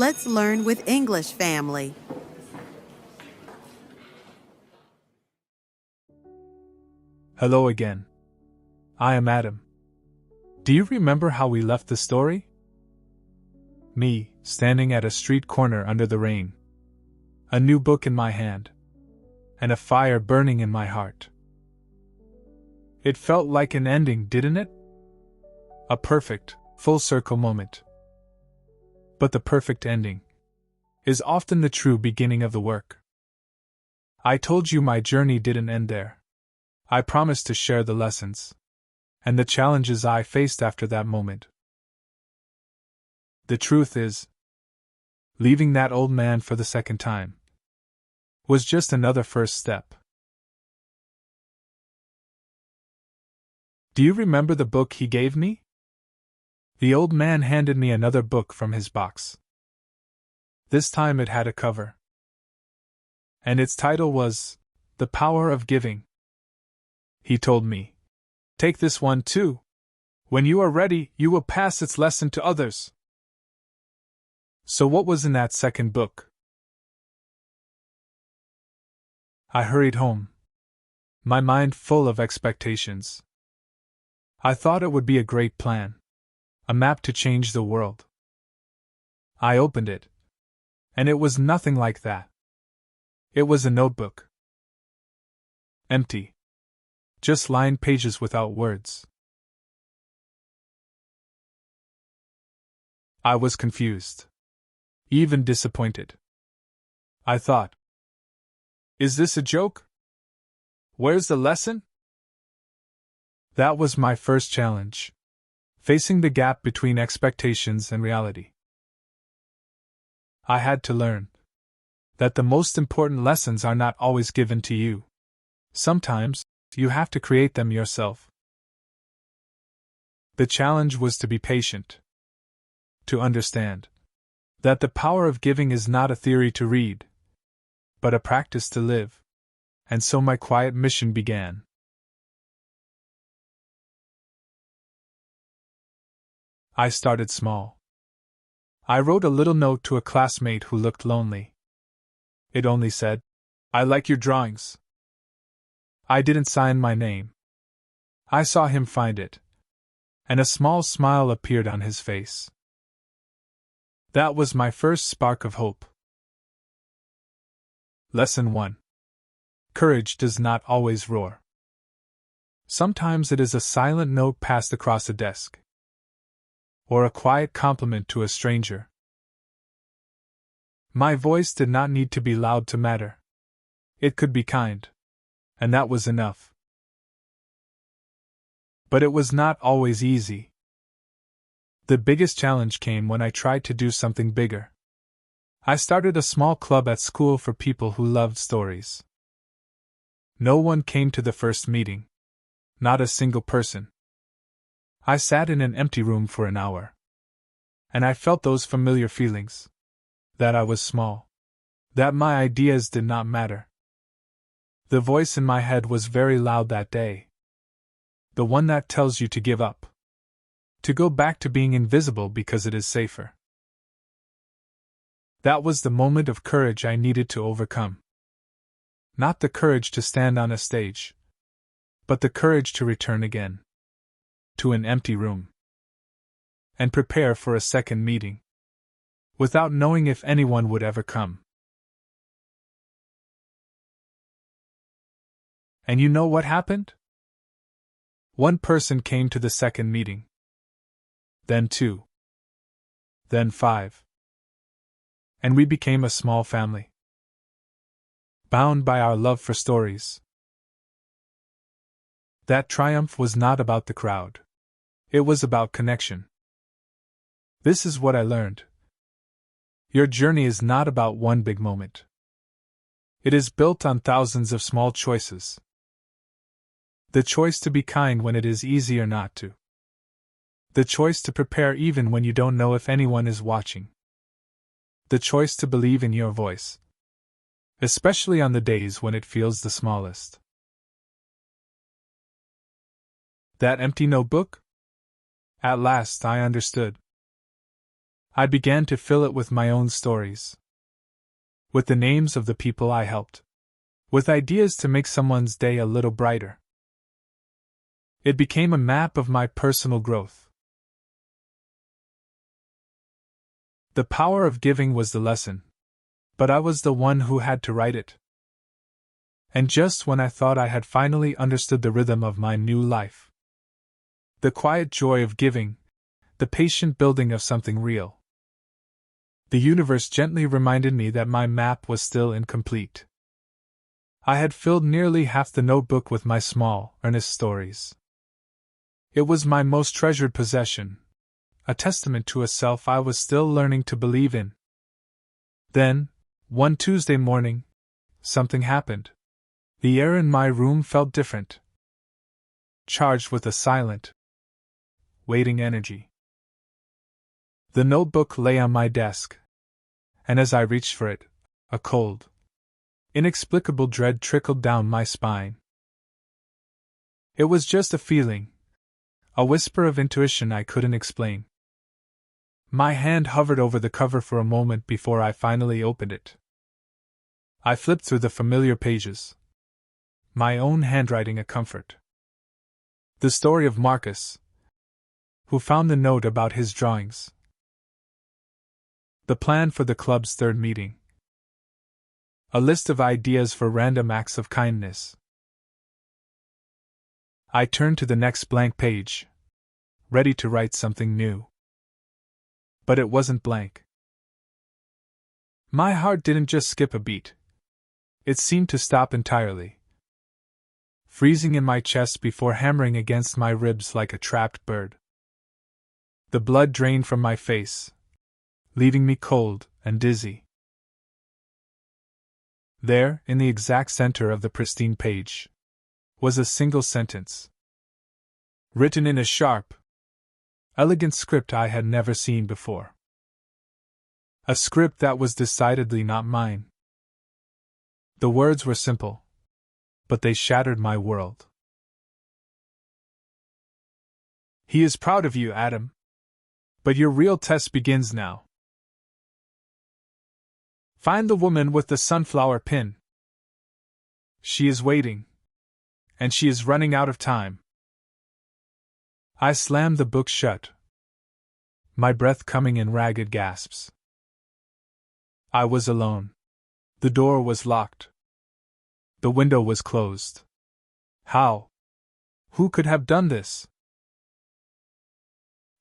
Let's learn with English family. Hello again. I am Adam. Do you remember how we left the story? Me, standing at a street corner under the rain. A new book in my hand. And a fire burning in my heart. It felt like an ending, didn't it? A perfect, full-circle moment. But the perfect ending is often the true beginning of the work. I told you my journey didn't end there. I promised to share the lessons and the challenges I faced after that moment. The truth is, leaving that old man for the second time was just another first step. Do you remember the book he gave me? The old man handed me another book from his box. This time it had a cover. And its title was The Power of Giving. He told me, "Take this one too. When you are ready, you will pass its lesson to others." So what was in that second book? I hurried home, my mind full of expectations. I thought it would be a great plan. A map to change the world. I opened it. And it was nothing like that. It was a notebook. Empty. Just lined pages without words. I was confused. Even disappointed. I thought, is this a joke? Where's the lesson? That was my first challenge. Facing the gap between expectations and reality. I had to learn that the most important lessons are not always given to you. Sometimes, you have to create them yourself. The challenge was to be patient. To understand that the power of giving is not a theory to read, but a practice to live. And so my quiet mission began. I started small. I wrote a little note to a classmate who looked lonely. It only said, "I like your drawings." I didn't sign my name. I saw him find it, and a small smile appeared on his face. That was my first spark of hope. Lesson 1. Courage does not always roar. Sometimes it is a silent note passed across a desk. Or a quiet compliment to a stranger. My voice did not need to be loud to matter. It could be kind. And that was enough. But it was not always easy. The biggest challenge came when I tried to do something bigger. I started a small club at school for people who loved stories. No one came to the first meeting. Not a single person. I sat in an empty room for an hour. And I felt those familiar feelings. That I was small. That my ideas did not matter. The voice in my head was very loud that day. The one that tells you to give up. To go back to being invisible because it is safer. That was the moment of courage I needed to overcome. Not the courage to stand on a stage, but the courage to return again. To an empty room. And prepare for a second meeting. Without knowing if anyone would ever come. And you know what happened? One person came to the second meeting. Then 2. Then 5. And we became a small family. Bound by our love for stories. That triumph was not about the crowd. It was about connection. This is what I learned. Your journey is not about one big moment. It is built on thousands of small choices. The choice to be kind when it is easier not to. The choice to prepare even when you don't know if anyone is watching. The choice to believe in your voice. Especially on the days when it feels the smallest. That empty notebook? At last I understood. I began to fill it with my own stories, with the names of the people I helped, with ideas to make someone's day a little brighter. It became a map of my personal growth. The power of giving was the lesson, but I was the one who had to write it. And just when I thought I had finally understood the rhythm of my new life, the quiet joy of giving, the patient building of something real, the universe gently reminded me that my map was still incomplete. I had filled nearly half the notebook with my small, earnest stories. It was my most treasured possession, a testament to a self I was still learning to believe in. Then, one Tuesday morning, something happened. The air in my room felt different, charged with a silent, waiting energy. The notebook lay on my desk, and as I reached for it, a cold, inexplicable dread trickled down my spine. It was just a feeling, a whisper of intuition I couldn't explain. My hand hovered over the cover for a moment before I finally opened it. I flipped through the familiar pages, my own handwriting a comfort. The story of Marcus, who found the note about his drawings. The plan for the club's third meeting. A list of ideas for random acts of kindness. I turned to the next blank page, ready to write something new. But it wasn't blank. My heart didn't just skip a beat. It seemed to stop entirely, freezing in my chest before hammering against my ribs like a trapped bird. The blood drained from my face, leaving me cold and dizzy. There, in the exact center of the pristine page, was a single sentence, written in a sharp, elegant script I had never seen before. A script that was decidedly not mine. The words were simple, but they shattered my world. He is proud of you, Adam. But your real test begins now. Find the woman with the sunflower pin. She is waiting, and she is running out of time. I slammed the book shut, my breath coming in ragged gasps. I was alone. The door was locked. The window was closed. How? Who could have done this?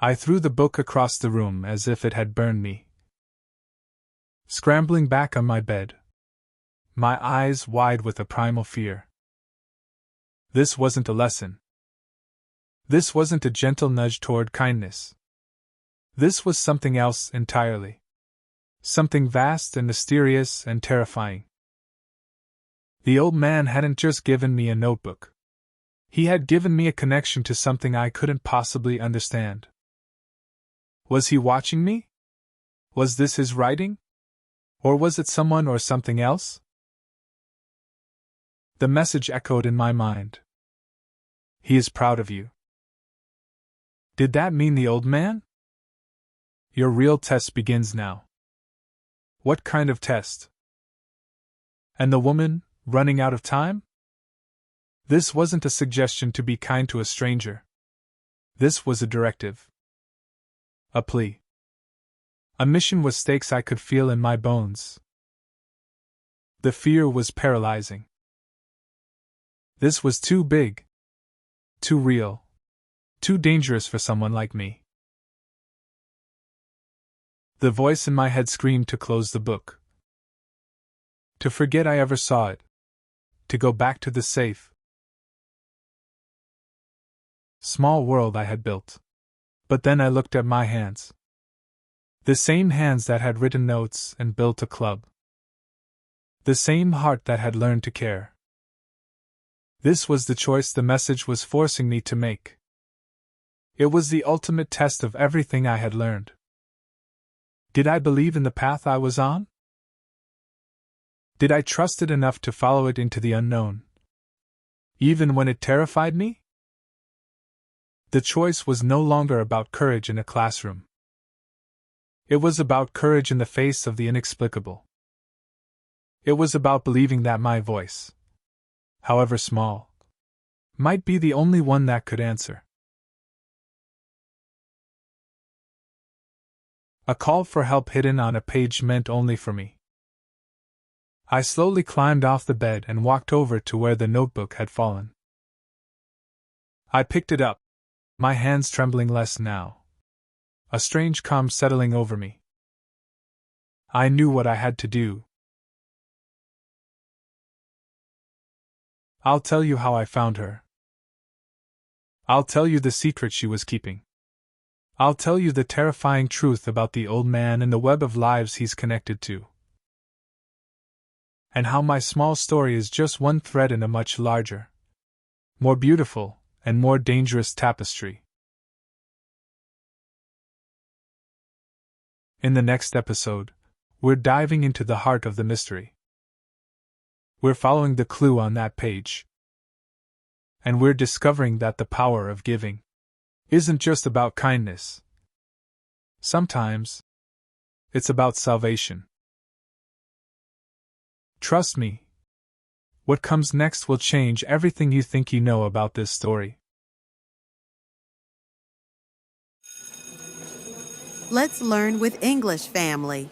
I threw the book across the room as if it had burned me. Scrambling back on my bed, my eyes wide with a primal fear. This wasn't a lesson. This wasn't a gentle nudge toward kindness. This was something else entirely. Something vast and mysterious and terrifying. The old man hadn't just given me a notebook. He had given me a connection to something I couldn't possibly understand. Was he watching me? Was this his writing? Or was it someone or something else? The message echoed in my mind. He is proud of you. Did that mean the old man? Your real test begins now. What kind of test? And the woman, running out of time? This wasn't a suggestion to be kind to a stranger. This was a directive. A plea. A mission with stakes I could feel in my bones. The fear was paralyzing. This was too big. Too real. Too dangerous for someone like me. The voice in my head screamed to close the book. To forget I ever saw it. To go back to the safe. Small world I had built. But then I looked at my hands. The same hands that had written notes and built a club. The same heart that had learned to care. This was the choice the message was forcing me to make. It was the ultimate test of everything I had learned. Did I believe in the path I was on? Did I trust it enough to follow it into the unknown, even when it terrified me? The choice was no longer about courage in a classroom. It was about courage in the face of the inexplicable. It was about believing that my voice, however small, might be the only one that could answer. A call for help hidden on a page meant only for me. I slowly climbed off the bed and walked over to where the notebook had fallen. I picked it up, my hands trembling less now, a strange calm settling over me. I knew what I had to do. I'll tell you how I found her. I'll tell you the secret she was keeping. I'll tell you the terrifying truth about the old man and the web of lives he's connected to. And how my small story is just one thread in a much larger, more beautiful, and more dangerous tapestry. In the next episode, we're diving into the heart of the mystery. We're following the clue on that page. And we're discovering that the power of giving isn't just about kindness. Sometimes, it's about salvation. Trust me, what comes next will change everything you think you know about this story. Let's learn with English family.